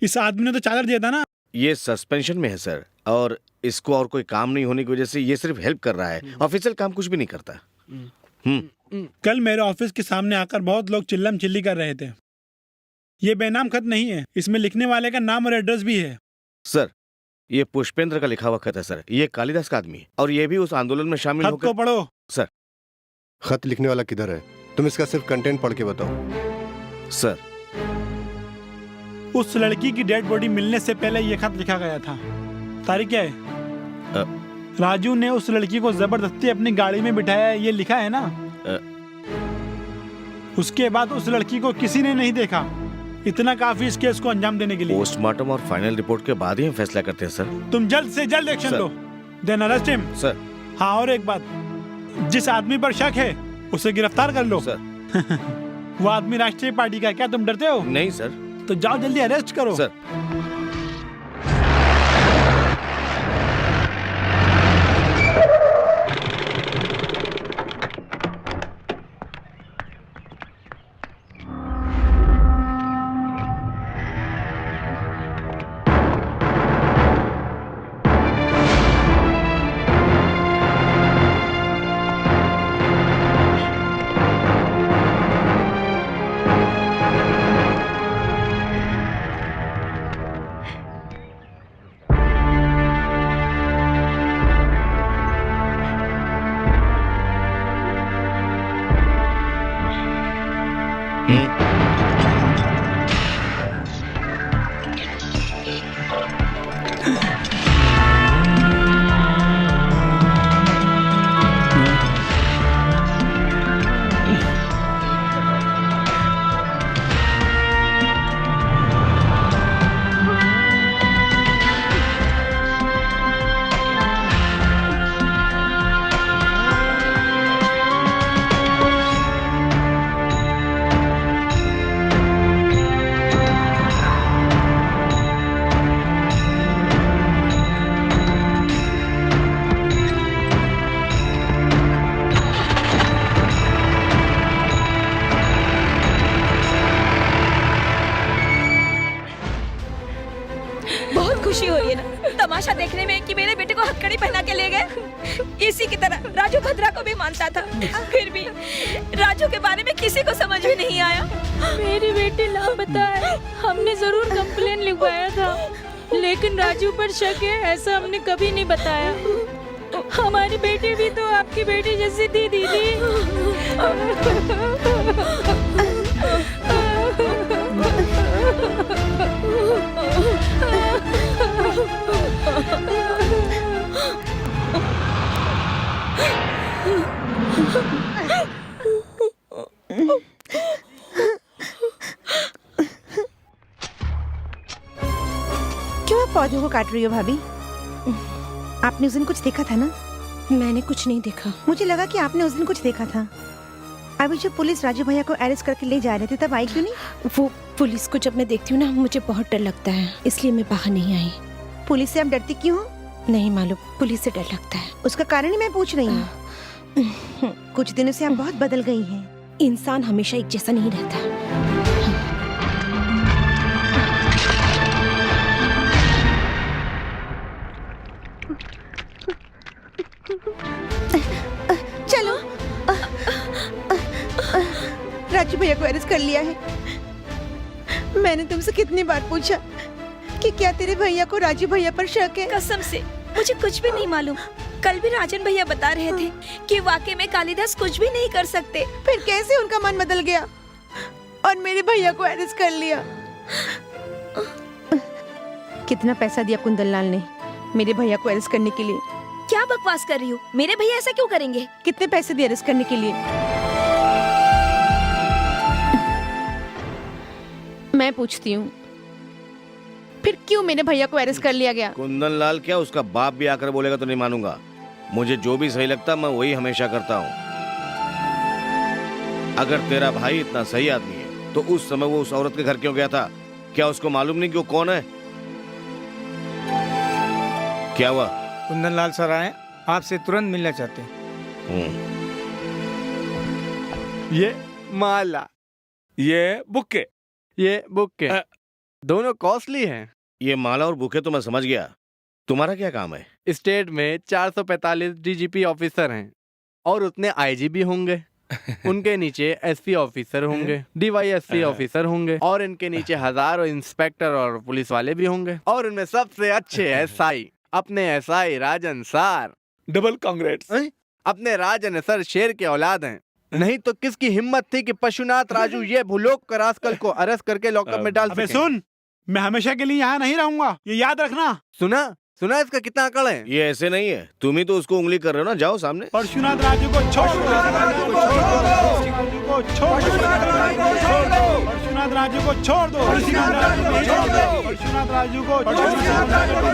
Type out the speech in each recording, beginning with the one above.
इस आदमी ने तो चादर दिया था ना। ये सस्पेंशन में है सर, और इसको और कोई काम नहीं होने की वजह से ये सिर्फ हेल्प कर रहा है, ऑफिशियल काम कुछ भी नहीं करता। कल मेरे ऑफिस के सामने आकर बहुत लोग चिल्लम चिल्ली कर रहे थे। ये बेनाम खत नहीं है, इसमें लिखने वाले का नाम और एड्रेस भी है। सर, ये पुष्पेंद्र का लिखा हुआ खत है सर, ये कालिदास का आदमी है और ये भी उस आंदोलन में शामिल खत होकर। को पढ़ो। सर। खत लिखने वाला किधर है? तुम इसका सिर्फ कंटेंट पढ़ के बताओ। सर, उस लड़की की डेड बॉडी मिलने से पहले ये खत लिखा गया था। तारीख क्या है? राजू ने उस लड़की को जबरदस्ती अपनी गाड़ी में बिठाया, ये लिखा है ना। उसके बाद उस लड़की को किसी ने नहीं देखा। इतना काफी इस केस को अंजाम देने के लिए। पोस्टमार्टम और फाइनल रिपोर्ट के बाद ही हम फैसला करते हैं सर। तुम जल्द से जल्द एक्शन लो। Then arrest him. सर। हाँ, और एक बात, जिस आदमी पर शक है उसे गिरफ्तार कर लो। सर। वो आदमी राष्ट्रीय पार्टी का है, क्या तुम डरते हो? नहीं सर। तो जाओ जल्दी अरेस्ट करो। सर। खुशी हो रही है ना तमाशा देखने में कि मेरे बेटे को हथकड़ी पहना के ले गए। इसी की तरह राजू भद्रा को भी मानता था, फिर भी राजू के बारे में किसी को समझ में नहीं आया। मेरी बेटी लापता है, हमने जरूर कंप्लेन लिखवाया था, लेकिन राजू पर शक है ऐसा हमने कभी नहीं बताया। हमारी बेटी भी तो आपकी बेटी जैसी थी दीदी। क्यों आप पौधों को काट रही हो भाभी? आपने उस दिन कुछ देखा था ना? मैंने कुछ नहीं देखा। मुझे लगा कि आपने उस दिन कुछ देखा था। अभी जब पुलिस राजू भैया को अरेस्ट करके ले जा रहे थे तब आई क्यों नहीं? वो पुलिस को जब मैं देखती हूँ ना मुझे बहुत डर लगता है, इसलिए मैं बाहर नहीं आई। पुलिस से आप डरती क्यों हो? नहीं मालूम, पुलिस से डर लगता है। उसका कारण ही मैं पूछ रही हूँ। कुछ दिनों से आप बहुत बदल गई हैं। इंसान हमेशा एक जैसा नहीं रहता। चलो, राजू भैया को अरेस्ट कर लिया है। मैंने तुमसे कितनी बार पूछा कि क्या तेरे भैया को राजू भैया पर शक है? कसम से मुझे कुछ भी नहीं मालूम। कल भी राजन भैया बता रहे थे कि वाकई में कालिदास कुछ भी नहीं कर सकते। फिर कैसे उनका मन बदल गया और मेरे भैया को अरेस्ट कर लिया? कितना पैसा दिया कुंदनलाल ने मेरे भैया को अरेस्ट करने के लिए? क्या बकवास कर रही हो? मेरे भैया ऐसा क्यों करेंगे? कितने पैसे दिए अरेस्ट करने के लिए? मैं पूछती हूँ, फिर क्यों मेरे भैया को अरेस्ट कर लिया गया? कुंदनलाल क्या, उसका बाप भी आकर बोलेगा तो नहीं मानूंगा। मुझे जो भी सही लगता मैं वही हमेशा करता हूँ। अगर तेरा भाई इतना सही आदमी है तो उस समय वो उस औरत के घर क्यों गया था? क्या उसको मालूम नहीं कि वो कौन है? क्या हुआ? कुंदनलाल सर आए, आपसे तुरंत मिलना चाहते हैं। ये माला, ये बुक्के, ये बुक्के। दोनों कॉस्टली हैं। ये माला और बुके तो मैं समझ गया, तुम्हारा क्या काम है? स्टेट में 445 डीजीपी ऑफिसर हैं और उतने आईजीबी होंगे। उनके नीचे एसपी ऑफिसर होंगे, डीवाईएसपी ऑफिसर होंगे और इनके नीचे हजारों इंस्पेक्टर और पुलिस वाले भी होंगे। और उनमें सबसे अच्छे एसआई अपने एसआई राजन सर। Double congrats. अपने राजन सर शेर के औलाद हैं। नहीं तो किसकी हिम्मत थी कि पशुनाथ राजू ये भूलोक कर आजकल को अरेस्ट करके लॉकअप में डाल अबे सके। सुन, मैं हमेशा के लिए यहाँ नहीं रहूंगा, ये याद रखना। सुना सुना इसका कितना अकड़ है। ये ऐसे नहीं है, तुम ही तो उसको उंगली कर रहे हो ना। जाओ सामने। परशुनाथ राजू को छोड़ दो, परशुनाथ राजू को छोड़ दो, परशुनाथ राजू को छोड़ दो, परशुनाथ राजू को छोड़ दो,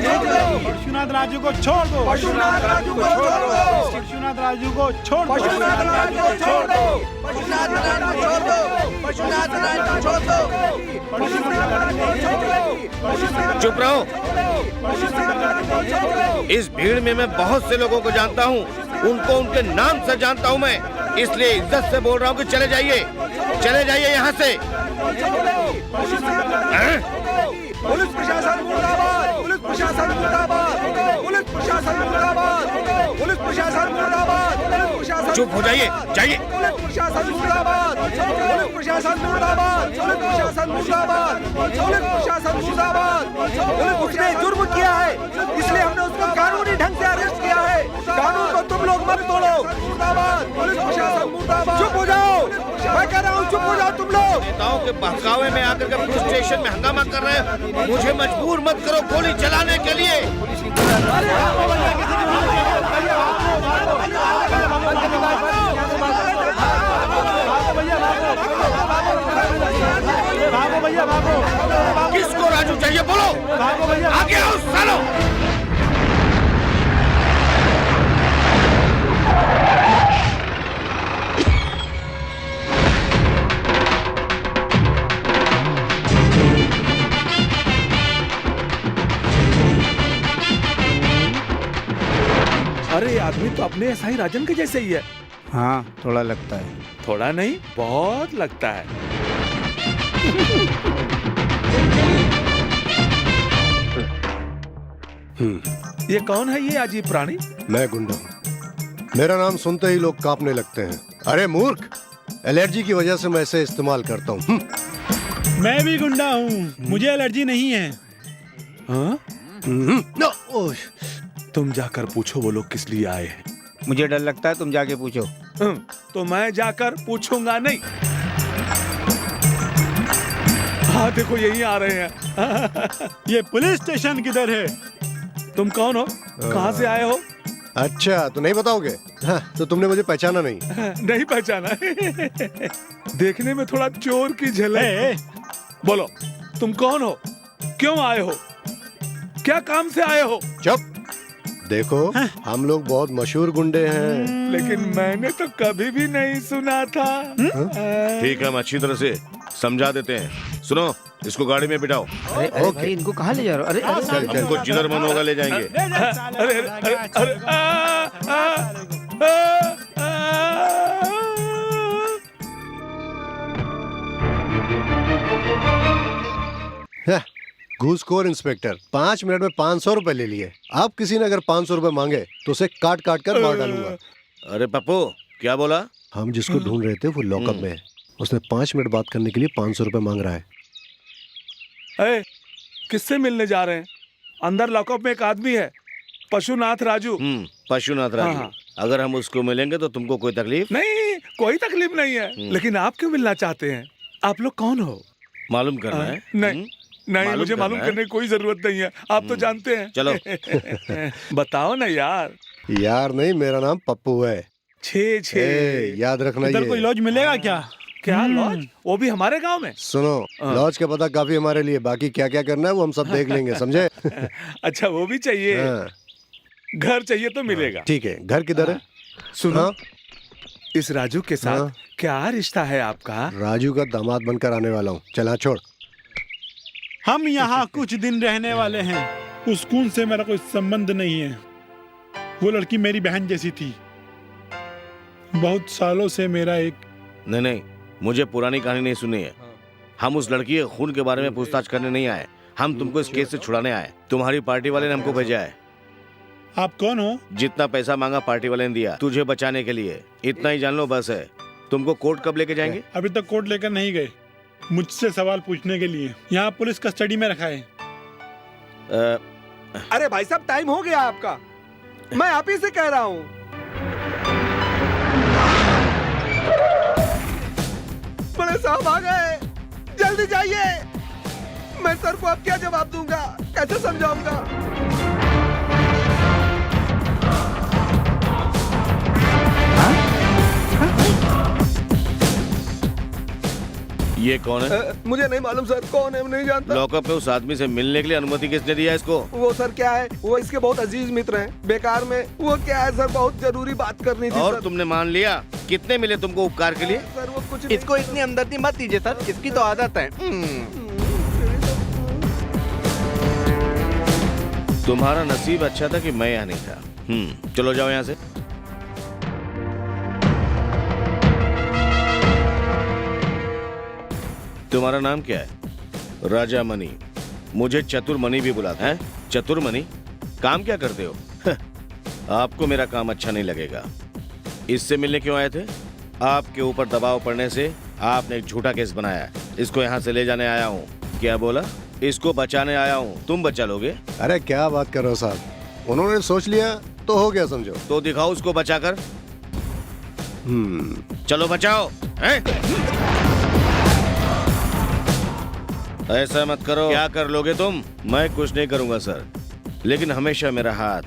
परशुनाथ राजू को छोड़ दो, परशुनाथ राजू को छोड़ दो, परशुनाथ राजू को छोड़ दो, परशुनाथ राजू को छोड़ दो, परशुनाथ राजू को छोड़ दो, परशुनाथ राजू को छोड़ दो। चुप रहो। इस भीड़ में मैं बहुत से लोगों को जानता हूँ, उनको उनके नाम से जानता हूँ मैं, इसलिए इज्जत से बोल रहा हूँ कि चले जाइए, चले जाइए यहाँ से। पुलिस प्रशासन मुर्दाबाद, पुलिस प्रशासन मुर्दाबाद, पुलिस प्रशासन मुर्दाबाद, पुलिस प्रशासन मुर्दाबाद, पुलिस प्रशासन। चुप हो जाइए, जाइए। पुलिस प्रशासन मुर्दाबाद, पुलिस प्रशासन मुर्दाबाद, पुलिस प्रशासन मुर्दाबाद, पुलिस प्रशासन मुर्दाबाद। उसने जुर्म किया है, इसलिए हमने उसको कानूनी ढंग से अरेस्ट किया है। कानून को तुम लोग मत तोड़ो। मुर्दाबाद, पुलिस प्रशासन मुर्दाबाद। चुप हो जाओ, मैं कह रहा हूँ चुप हो जाओ तुम लोग। नेताओं के बहकावे में आकर के पुलिस स्टेशन में हंगामा कर रहे हैं, मुझे मजबूर मत करो गोली चलाने के लिए। भागो भैया भागो। किसको राजू चाहिए बोलो? भागो भैया, आगे आओ सालो। अरे ये आदमी तो अपने एसआई राजन के जैसे ही है। हाँ, थोड़ा लगता है। थोड़ा नहीं, बहुत लगता है। ये कौन है ये अजीब प्राणी? मैं गुंडा हूँ, मेरा नाम सुनते ही लोग कांपने लगते हैं। अरे मूर्ख, एलर्जी की वजह से मैं इसे इस्तेमाल करता हूँ। मैं भी गुंडा हूँ, मुझे एलर्जी नहीं है। हाँ? तुम जाकर पूछो वो लोग किस लिए आए हैं। मुझे डर लगता है, तुम जाके पूछो। तो मैं जाकर पूछूंगा नहीं। हाँ देखो यही आ रहे हैं। ये पुलिस स्टेशन किधर है? तुम कौन हो, कहाँ से आए हो? अच्छा, तो नहीं बताओगे? हाँ, तो तुमने मुझे पहचाना नहीं? नहीं पहचाना। देखने में थोड़ा चोर की झलक। बोलो तुम कौन हो, क्यों आए हो, क्या काम से आए हो? चुप। देखो, हम लोग बहुत मशहूर गुंडे हैं। लेकिन मैंने तो कभी भी नहीं सुना था। ठीक है, हम अच्छी तरह से समझा देते हैं। सुनो, इसको गाड़ी में बिठाओ। अरे भाई, इनको कहाँ ले जा रहे हो? अरे चल चल। हमको जिधर मन होगा ले जाएंगे। अरे अरे अरे हाँ, घूसखोर इंस्पेक्टर 5 मिनट में 500 रुपए ले लिए। आप किसी ने अगर 500 रुपए मांगे तो उसे काट काट कर मार डालूंगा। अरे पप्पू, क्या बोला? हम जिसको ढूंढ रहे थे वो लॉकअप में है। उसने 5 मिनट बात करने के लिए 500 रुपए मांग रहा है। ए, किससे मिलने जा रहे हैं? अंदर लॉकअप में एक आदमी है, पशुनाथ राजू। पशुनाथ राजू। हाँ। अगर हम उसको मिलेंगे तो तुमको कोई तकलीफ? नहीं, कोई तकलीफ नहीं है। लेकिन आप क्यों मिलना चाहते हैं? आप लोग कौन हो? मालूम करना है? नहीं नहीं, मुझे मालूम करना है? करने की कोई जरूरत नहीं है, आप तो जानते हैं। चलो। बताओ ना यार। यार नहीं, मेरा नाम पप्पू है। छे याद रखना। इधर कोई ये लॉज मिलेगा क्या? क्या लॉज? वो भी हमारे गांव में? सुनो, लॉज का पता काफी हमारे लिए, बाकी क्या क्या करना है वो हम सब देख लेंगे, समझे? अच्छा, वो भी चाहिए? हाँ। घर चाहिए तो मिलेगा। ठीक है, घर किधर है? सुनो, हाँ? इस राजू के साथ हाँ? क्या रिश्ता है आपका? राजू का दामाद बनकर आने वाला हूँ। चला छोड़। हम यहाँ कुछ दिन रहने वाले हैं। उस खून से मेरा कोई संबंध नहीं है। वो लड़की मेरी बहन जैसी थी। बहुत सालों से मेरा एक। नहीं, मुझे पुरानी कहानी नहीं सुनी है। हम उस लड़की के खून के बारे में पूछताछ करने नहीं आए, हम तुमको इस केस से छुड़ाने आए। तुम्हारी पार्टी वाले ने हमको भेजा है। आप कौन हो? जितना पैसा मांगा पार्टी वाले ने दिया तुझे बचाने के लिए, इतना ही जान लो बस है। तुमको कोर्ट कब लेके जाएंगे? अभी तक कोर्ट लेकर नहीं गए, मुझसे सवाल पूछने के लिए। यहाँ पुलिस कस्टडी में रखा है। अरे भाई साहब, टाइम हो गया आपका, मैं आप ही से कह रहा हूँ। बड़े साहब आ गए, जल्दी जाइए। मैं सर को अब क्या जवाब दूंगा, कैसे समझाऊंगा? ये कौन है? मुझे नहीं मालूम सर, कौन है नहीं जानता। लॉकअप में उस आदमी से मिलने के लिए अनुमति किसने दिया इसको? वो सर क्या है, वो इसके बहुत अजीज मित्र हैं। बेकार में वो क्या है सर, बहुत जरूरी बात करनी थी। और सर। तुमने मान लिया? कितने मिले तुमको उपकार के लिए? सर वो कुछ नहीं। इसको इतनी हमदर्दी मत दीजिए सर, इसकी तो आदत है। तुम्हारा नसीब अच्छा था कि मैं यहाँ नहीं था। चलो जाओ यहाँ से। तुम्हारा नाम क्या है? राजा मनी। मुझे चतुर मनी भी बुलाते हैं। चतुर मनी, काम क्या करते हो? आपको मेरा काम अच्छा नहीं लगेगा। इससे मिलने क्यों आए थे? आपके ऊपर दबाव पड़ने से आपने एक झूठा केस बनाया है। इसको यहाँ से ले जाने आया हूँ। क्या बोला? इसको बचाने आया हूँ। तुम बचा लोगे? अरे क्या बात कर रहे हो साहब, उन्होंने सोच लिया तो हो गया समझो। तो दिखाओ उसको बचाकर। चलो बचाओ। हैं? ऐसा मत करो। क्या कर लोगे तुम? मैं कुछ नहीं करूंगा सर, लेकिन हमेशा मेरा हाथ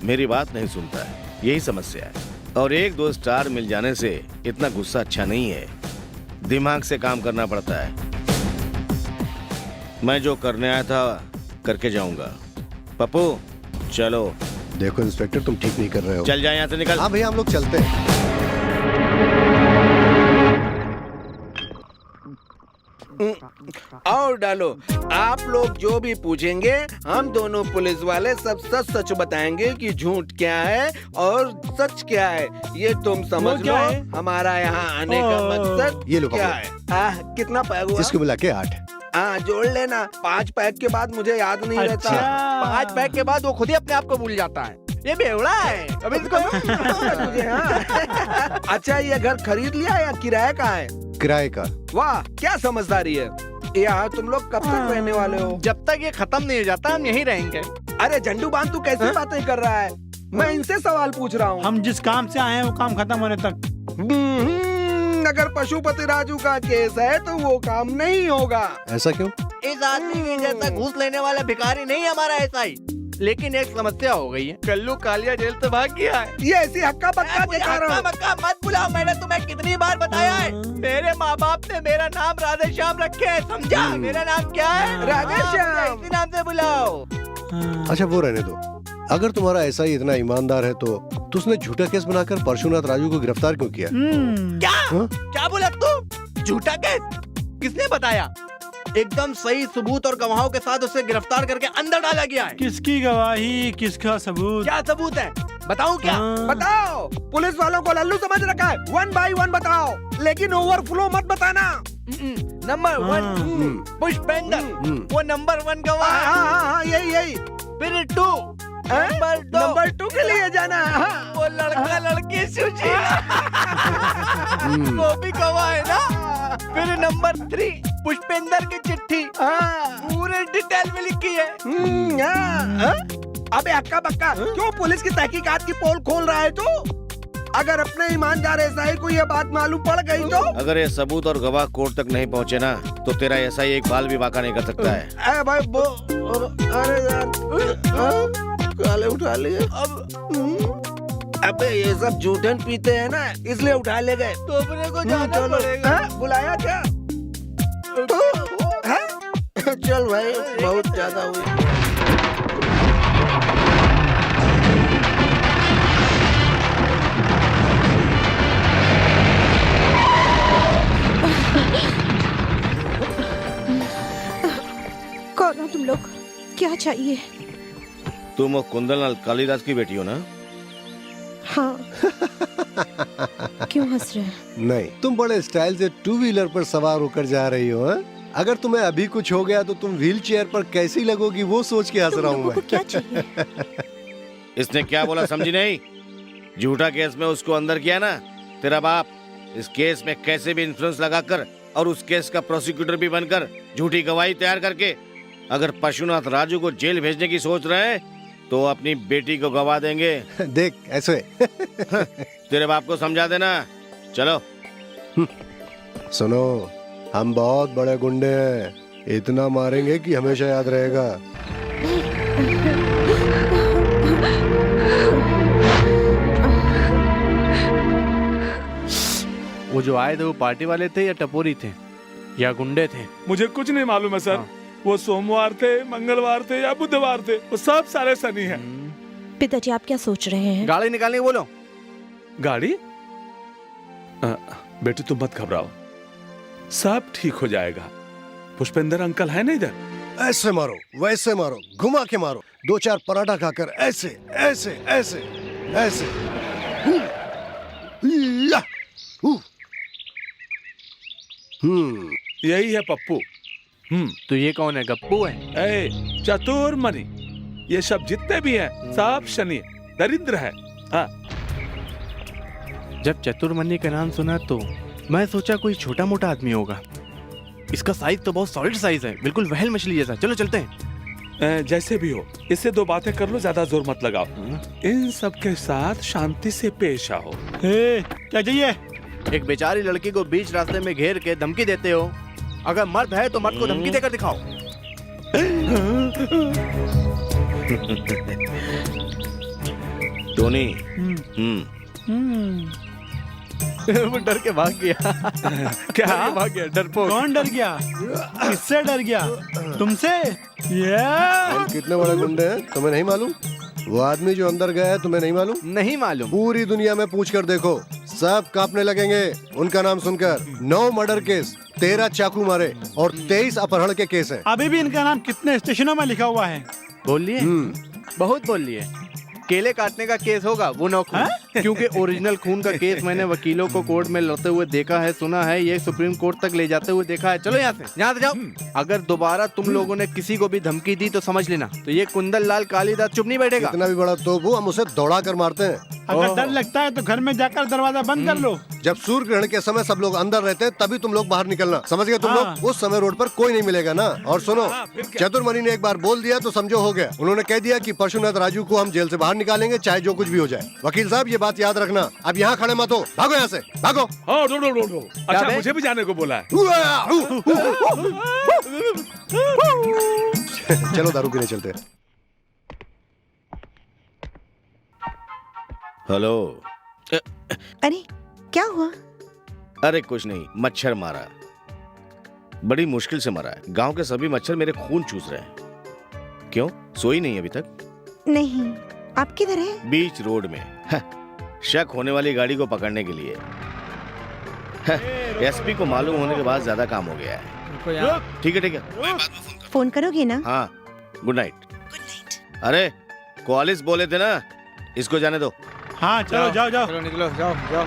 मेरी बात नहीं सुनता है, यही समस्या है। और एक दो स्टार मिल जाने से इतना गुस्सा अच्छा नहीं है, दिमाग से काम करना पड़ता है। मैं जो करने आया था करके जाऊंगा। पप्पू चलो। देखो इंस्पेक्टर, तुम ठीक नहीं कर रहे हो। चल जाए यहाँ से, निकल। हाँ भैया, हम लोग चलते हैं। और डालो। आप लोग जो भी पूछेंगे, हम दोनों पुलिस वाले सब सच सच बताएंगे कि झूठ क्या है और सच क्या है। ये तुम समझ लो। हमारा यहाँ आने का मकसद ये लो क्या है? कितना पैक हुआ? इसको मिला के 8। हाँ जोड़ लेना। 5 पैक के बाद मुझे याद नहीं रहता। 5 पैक के बाद वो खुद ही अपने आप को भूल जाता है। ये बेवड़ा है। अभी इसको मुझे हाँ। अच्छा, ये घर खरीद लिया या किराए का है? किराए का। वाह, क्या समझदारी है। यहाँ तुम लोग कब तक रहने वाले हो? जब तक ये खत्म नहीं हो जाता हम यहीं रहेंगे। अरे झंडू बांध, तू कैसी बातें कर रहा है? मैं इनसे सवाल पूछ रहा हूँ। हम जिस काम से आए हैं वो काम खत्म होने तक। अगर पशुपति राजू का केस है तो वो काम नहीं होगा। ऐसा क्यों? इस आदमी के जैसा घूस लेने वाला भिखारी नहीं हमारा ऐसा ही। लेकिन एक समस्या हो गई है, कल्लू कालिया जेल से भाग गया है। ये ऐसी हक्का बक्का के कारण। हक्का मत बुलाओ, मैंने तुम्हें कितनी बार बताया है। मेरे माँ बाप ने मेरा नाम राधे श्याम रखे है, समझा? मेरा नाम क्या है? राधे श्याम। इसी नाम से बुलाओ। अच्छा वो रहने दो। अगर तुम्हारा ऐसा ही इतना ईमानदार है तो उसने झूठा केस बनाकर परशुनाथ राजू को गिरफ्तार क्यों किया? क्या बोला तू? झूठा केस? किसने बताया? एकदम सही सबूत और गवाहों के साथ उसे गिरफ्तार करके अंदर डाला गया है। किसकी गवाही, किसका सबूत? क्या सबूत है? बताऊं क्या? बताओ। पुलिस वालों को लल्लू समझ रखा है। 1 by 1 बताओ, लेकिन ओवरफ्लो मत बताना। नंबर 1 पुष्पेंद्र, वो नंबर 1 गवाह है। हाँ, यही। फिर 2 नंबर 2 के लिए जाना है। वो लड़का लड़की सूची वो भी गवाह है ना। फिर नंबर 3 पुष्पेंद्र की चिट्ठी पूरे डिटेल में लिखी है। अबे हक्का बक्का, क्यों पुलिस की तहकीकात की पोल खोल रहा है तू? अगर अपने ईमानदार एसआई को ये बात मालूम पड़ गई तो? अगर ये सबूत और गवाह कोर्ट तक नहीं पहुँचे ना तो तेरा एसआई एक बाल भी बाका नहीं कर सकता है। अरे भाई अरे यार, काले उठा लिए। अबे ये सब जूठन पीते हैं ना, इसलिए उठा ले गए। तो अपने को जाना पड़ेगा। बुलाया क्या? चल भाई, बहुत ज्यादा हुई। कौन हो तुम लोग? क्या चाहिए? तुम वो कुंदनलाल कालीदास की बेटी हो ना? हाँ। क्यों हंस रहे हैं? नहीं, तुम बड़े स्टाइल से 2 व्हीलर पर सवार होकर जा रही हो। अगर तुम्हें अभी कुछ हो गया तो तुम व्हील चेयर पर कैसी लगोगी वो सोच के हंस रहा हूँ मैं। क्या चाहिए? इसने क्या बोला समझी नहीं? झूठा केस में उसको अंदर किया ना तेरा बाप। इस केस में कैसे भी इन्फ्लुएंस लगाकर और उस केस का प्रोसिक्यूटर भी बनकर झूठी गवाही तैयार करके अगर पशुनाथ राजू को जेल भेजने की सोच रहे हैं तो अपनी बेटी को गवा देंगे। देख ऐसे तेरे बाप को समझा देना। चलो। सुनो, हम बहुत बड़े गुंडे हैं, इतना मारेंगे कि हमेशा याद रहेगा। वो जो आए थे वो पार्टी वाले थे या टपोरी थे या गुंडे थे? मुझे कुछ नहीं मालूम है सर। हाँ। वो सोमवार थे, मंगलवार थे या बुधवार थे, वो सब सारे सनी हैं। पिताजी आप क्या सोच रहे हैं? गाड़ी निकालने को बोलो। गाड़ी? बेटी तुम मत घबराओ, सब ठीक हो जाएगा। पुष्पेंद्र अंकल है ना इधर? ऐसे मारो, वैसे मारो, घुमा के मारो, 2-4 पराठा खाकर ऐसे ऐसे ऐसे ऐसे। या! यही है पप्पू। तो ये कौन है? गप्पू है? ए, चतुर मनी, ये सब जितने भी हैं सब शनि दरिद्र है। हाँ। जब चतुर्मनी का नाम सुना तो मैं सोचा कोई छोटा मोटा आदमी होगा। इसका साइज तो बहुत सॉलिड साइज है, बिल्कुल व्हेल मछली जैसा। चलो चलते हैं। जैसे भी हो, इससे 2 बातें कर लो, ज्यादा जोर मत लगाओ। इन सब के साथ शांति से पेश आओ। क्या चाहिए? एक बेचारी लड़की को बीच रास्ते में घेर के धमकी देते हो। अगर मर्द है तो मर्द को धमकी देकर दिखाओ। टोनी। वो डर के भाग गया। क्या? भाग गया डरपोक। कौन डर गया? किससे डर गया? तुमसे? हम कितने बड़े गुंडे हैं तुम्हें नहीं मालूम? वो आदमी जो अंदर गया है तुम्हें नहीं मालूम? नहीं मालूम। पूरी दुनिया में पूछ कर देखो, सब कांपने लगेंगे उनका नाम सुनकर। 9 मर्डर केस, 13 चाकू मारे और 23 अपहरण के केस हैं। अभी भी इनका नाम कितने स्टेशनों में लिखा हुआ है? बोल लिए? बहुत बोल लिए। केले काटने का केस होगा वो नौ खून, क्योंकि ओरिजिनल खून का केस मैंने वकीलों को कोर्ट में लड़ते हुए देखा है, सुना है, ये सुप्रीम कोर्ट तक ले जाते हुए देखा है। चलो यहाँ से जाओ। अगर दोबारा तुम लोगों ने किसी को भी धमकी दी तो समझ लेना, तो ये कुंदन लाल कालीदास चुप नहीं बैठेगा। इतना भी बड़ा तोबू हम उसे दौड़ा कर मारते हैं। अगर डर लगता है तो घर में जाकर दरवाजा बंद कर लो। जब सूर्य ग्रहण के समय सब लोग अंदर रहते हैं तभी तुम लोग बाहर निकलना, समझ गए तुम लोग? उस समय रोड पर कोई नहीं मिलेगा ना। और सुनो, चतुर्मणि ने एक बार बोल दिया तो समझो हो गया। उन्होंने कह दिया कि पशुनाथ राजू को हम जेल से बाहर निकालेंगे, चाहे जो कुछ भी हो जाए। वकील साहब ये बात याद रखना। अब यहाँ खड़े मत हो, भागो यहाँ से, भागो। हाँ, ढूंढो। अच्छा, मुझे भी जाने को बोला है। चलो दारू पीने चलते हैं। हेलो। अरे क्या हुआ? अरे कुछ नहीं, मच्छर मारा, बड़ी मुश्किल से मरा है। गांव के सभी मच्छर मेरे खून चूस रहे हैं। क्यों, सोई नहीं अभी तक? नहीं, आप किधर हैं? बीच रोड में। शक होने वाली गाड़ी को पकड़ने के लिए। एसपी को मालूम होने के बाद ज्यादा काम हो गया है। ठीक है, फोन करोगे ना? हाँ, गुड नाइट। अरे कॉलेज बोले थे ना, इसको जाने दो। हाँ चलो, जाओ। चलो निकलो, जाओ।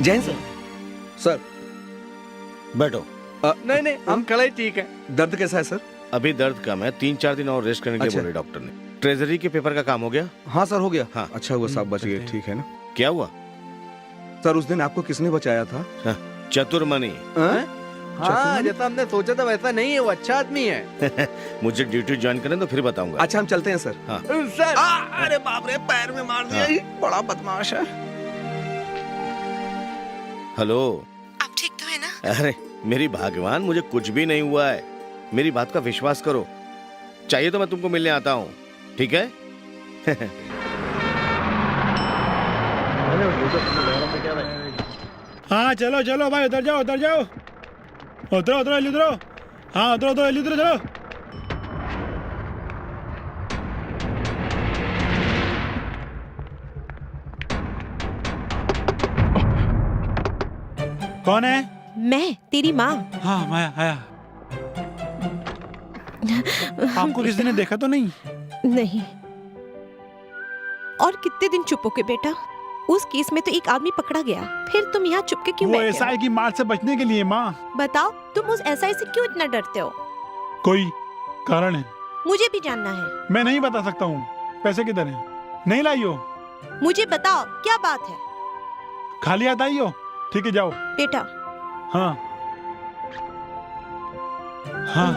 जैन सर। सर बैठो। नहीं नहीं, हम खड़े ठीक है। दर्द कैसा है सर? अभी दर्द कम है, 3-4 दिन और रेस्ट करने के लिए अच्छा। बोले डॉक्टर ने। ट्रेजरी के पेपर का काम हो गया? हाँ सर, हो गया। हाँ। अच्छा हुआ साहब बच गए, ठीक है ना? क्या हुआ? सर उस दिन आपको किसने बचाया था? चतुर्मणि। हाँ, जैसा हमने सोचा था वैसा नहीं है, वो अच्छा आदमी है। मुझे ड्यूटी ज्वाइन करें तो फिर बताऊंगा। अच्छा हम चलते हैं सर। हाँ। सर अरे बाप रे, पैर में मार दिया, ये बड़ा बदमाश है। हेलो। आप ठीक तो है ना? अरे मेरी भगवान, मुझे कुछ भी नहीं हुआ है, मेरी बात का विश्वास करो। चाहिए तो मैं तुमको मिलने आता हूँ, ठीक है? हाँ चलो चलो भाई, उधर जाओ उधर जाओ, उतरो उतरो जल्दी उतरो। हाँ उतरो उतरो जल्दी उतरो, चलो। कौन है? मैं तेरी माँ। हाँ मैं आया। आपको किसी ने देखा तो नहीं? नहीं। और कितने दिन चुप होके बेटा? उस केस में तो एक आदमी पकड़ा गया, फिर तुम यहाँ चुपके क्यों वो बैठे हो? एसआई की मार से बचने के लिए माँ। बताओ, तुम उस एसआई से क्यों इतना डरते हो? कोई कारण है? मुझे भी जानना है। मैं नहीं बता सकता हूँ। पैसे किधर हैं? नहीं लाई हो? मुझे बताओ क्या बात है? खाली हाथ आई हो? ठीक है जाओ। बेटा। हाँ हाँ।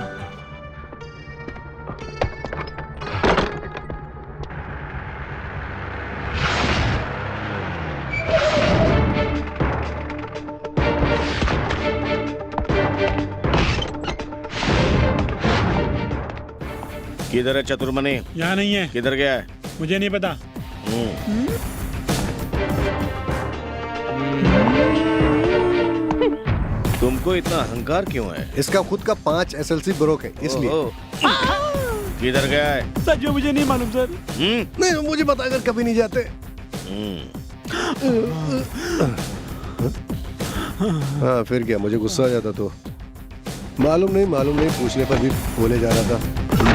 किधर है चतुर्मणि? यहाँ नहीं है। किधर गया है? मुझे नहीं पता। तुमको इतना अहंकार क्यों है? इसका खुद का 5 SLC ब्रोक है, इसलिए। किधर गया है? सच में मुझे नहीं मालूम सर। नहीं, मुझे बताकर कभी नहीं जाते। हाँ फिर क्या, मुझे गुस्सा आ जाता तो। मालूम नहीं पूछने पर भी बोले जा रहा था।